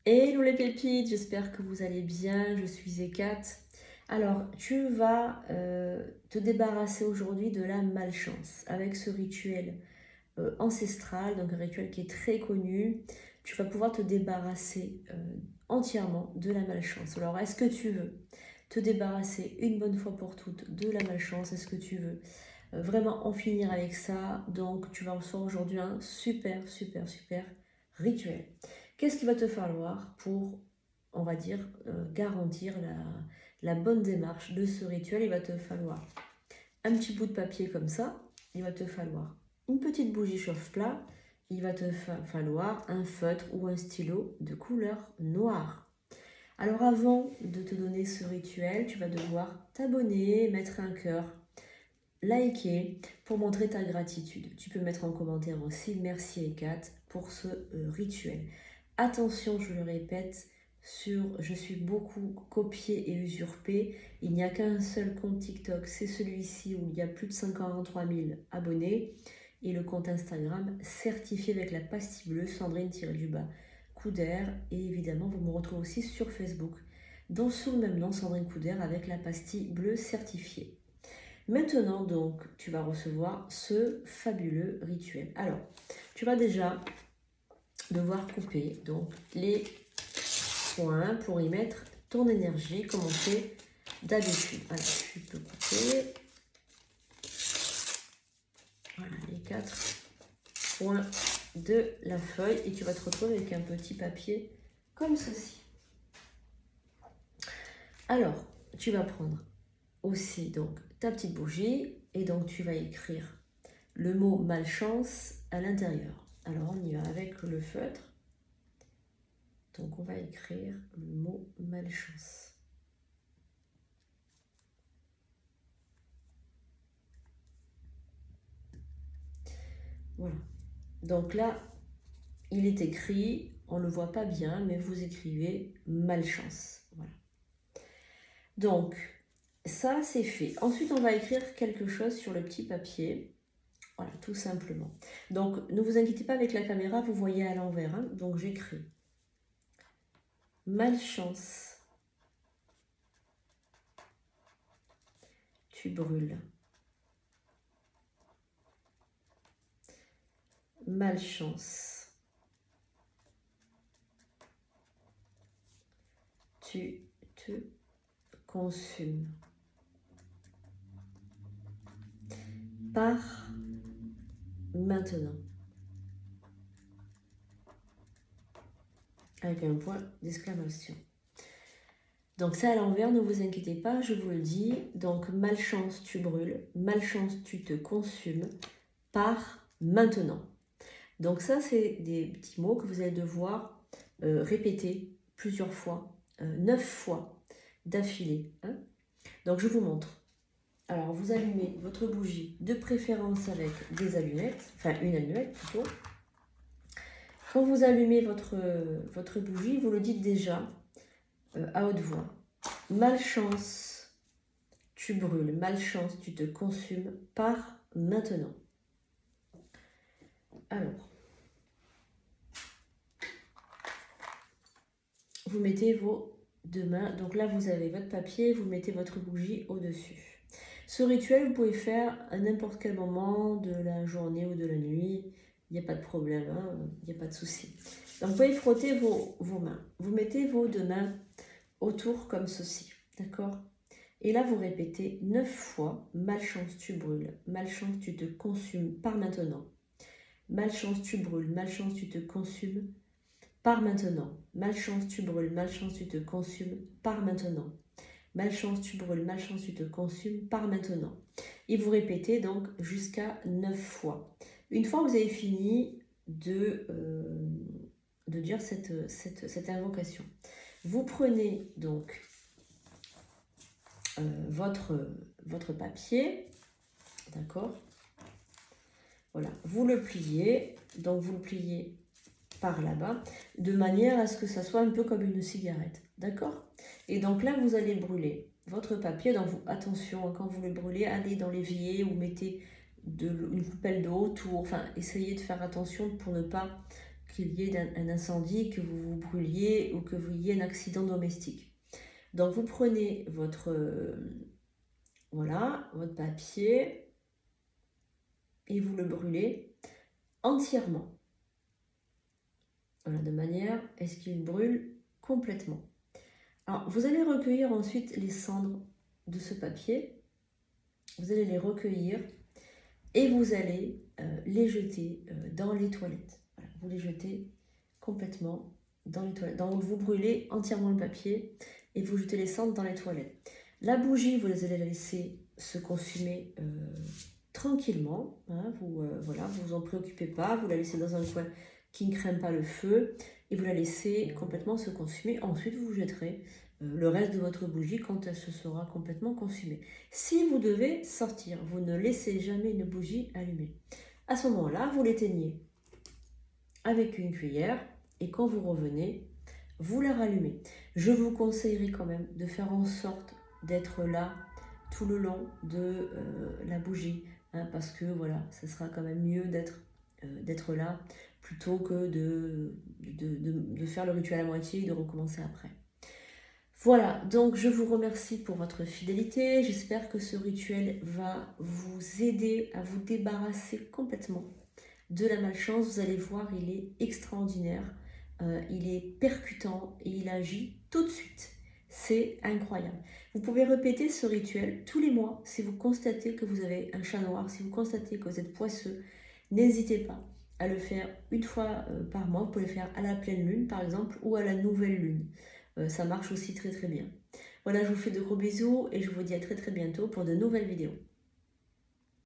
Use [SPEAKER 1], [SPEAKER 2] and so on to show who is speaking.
[SPEAKER 1] Hello les pépites, j'espère que vous allez bien, je suis Ekat. Alors, tu vas te débarrasser aujourd'hui de la malchance avec ce rituel ancestral, donc un rituel qui est très connu. Tu vas pouvoir te débarrasser entièrement de la malchance. Alors, est-ce que tu veux te débarrasser une bonne fois pour toutes de la malchance? Est-ce que tu veux vraiment en finir avec ça? Donc, tu vas recevoir aujourd'hui un super rituel. Qu'est-ce qu'il va te falloir pour, on va dire, garantir la bonne démarche de ce rituel? Il va te falloir un petit bout de papier comme ça, il va te falloir une petite bougie chauffe-plat, il va te falloir un feutre ou un stylo de couleur noire. Alors avant de te donner ce rituel, tu vas devoir t'abonner, mettre un cœur, liker pour montrer ta gratitude. Tu peux mettre en commentaire aussi merci Ekat pour ce rituel. Attention, je le répète, je suis beaucoup copiée et usurpée. Il n'y a qu'un seul compte TikTok, c'est celui-ci où il y a plus de 53 000 abonnés. Et le compte Instagram certifié avec la pastille bleue, Sandrine-du-bas Couder. Et évidemment, vous me retrouvez aussi sur Facebook, sous le même nom, Sandrine Couder, avec la pastille bleue certifiée. Maintenant, donc, tu vas recevoir ce fabuleux rituel. Alors, tu vas déjà devoir couper donc les points pour y mettre ton énergie comme on fait d'habitude. Alors, tu peux couper voilà, les 4 points de la feuille et tu vas te retrouver avec un petit papier comme ceci. Alors, tu vas prendre aussi donc ta petite bougie et donc tu vas écrire le mot malchance à l'intérieur. Alors, on y va avec le feutre. Donc, on va écrire le mot malchance. Voilà. Donc là, il est écrit, on ne le voit pas bien, mais vous écrivez malchance. Voilà. Donc, ça, c'est fait. Ensuite, on va écrire quelque chose sur le petit papier. Voilà, tout simplement. Donc, ne vous inquiétez pas avec la caméra, vous voyez à l'envers. Hein. Donc, j'écris malchance. Tu brûles. Malchance. Tu te consumes. Pars maintenant. Avec un point d'exclamation. Donc ça à l'envers, ne vous inquiétez pas, je vous le dis. Donc malchance, tu brûles. Malchance, tu te consumes. Pars maintenant. Donc ça, c'est des petits mots que vous allez devoir répéter plusieurs fois, 9 fois d'affilée. Hein. Donc je vous montre. Alors vous allumez votre bougie, de préférence avec des allumettes, enfin une allumette plutôt. Quand vous allumez votre bougie, vous le dites déjà à haute voix. Malchance, tu brûles. Malchance, tu te consumes. Pars maintenant. Alors, vous mettez vos deux mains. Donc là, vous avez votre papier, vous mettez votre bougie au-dessus. Ce rituel, vous pouvez faire à n'importe quel moment de la journée ou de la nuit. Il n'y a pas de problème, hein, il n'y a pas de souci. Donc, vous pouvez frotter vos mains. Vous mettez vos deux mains autour comme ceci, d'accord? Et là, vous répétez 9 fois. Malchance, tu brûles. Malchance, tu te consumes. Pars maintenant. Malchance, tu brûles. Malchance, tu te consumes. Pars maintenant. Malchance, tu brûles. Malchance, tu te consumes. Pars maintenant. Malchance, tu brûles. Malchance, tu te consumes. Pars maintenant. Et vous répétez donc jusqu'à 9 fois. Une fois que vous avez fini de dire cette invocation, vous prenez donc votre papier, d'accord? Voilà, vous le pliez, donc vous le pliez par là-bas, de manière à ce que ça soit un peu comme une cigarette, d'accord? Et donc là, vous allez brûler votre papier, donc attention, quand vous le brûlez, allez dans l'évier ou mettez une coupelle d'eau autour, enfin, essayez de faire attention pour ne pas qu'il y ait un incendie, que vous vous brûliez ou que vous ayez un accident domestique. Donc vous prenez voilà, votre papier et vous le brûlez entièrement. Voilà, de manière à ce qu'il brûle complètement. Alors, vous allez recueillir ensuite les cendres de ce papier. Vous allez les recueillir et vous allez les jeter dans les toilettes. Voilà, vous les jetez complètement dans les toilettes. Donc, vous brûlez entièrement le papier et vous jetez les cendres dans les toilettes. La bougie, vous allez la laisser se consumer tranquillement. Hein, voilà, vous en préoccupez pas. Vous la laissez dans un coin qui ne craigne pas le feu et vous la laissez complètement se consumer. Ensuite, vous jetterez le reste de votre bougie quand elle se sera complètement consumée. Si vous devez sortir, vous ne laissez jamais une bougie allumée. À ce moment-là, vous l'éteignez avec une cuillère et quand vous revenez, vous la rallumez. Je vous conseillerais quand même de faire en sorte d'être là tout le long de la bougie, hein, parce que voilà, ce sera quand même mieux d'être là plutôt que de faire le rituel à moitié et de recommencer après. Voilà, donc je vous remercie pour votre fidélité. J'espère que ce rituel va vous aider à vous débarrasser complètement de la malchance. Vous allez voir, il est extraordinaire, il est percutant et il agit tout de suite. C'est incroyable. Vous pouvez répéter ce rituel tous les mois si vous constatez que vous avez un chat noir, si vous constatez que vous êtes poisseux. N'hésitez pas à le faire une fois par mois. Vous pouvez le faire à la pleine lune par exemple ou à la nouvelle lune. Ça marche aussi très très bien. Voilà, je vous fais de gros bisous et je vous dis à très très bientôt pour de nouvelles vidéos.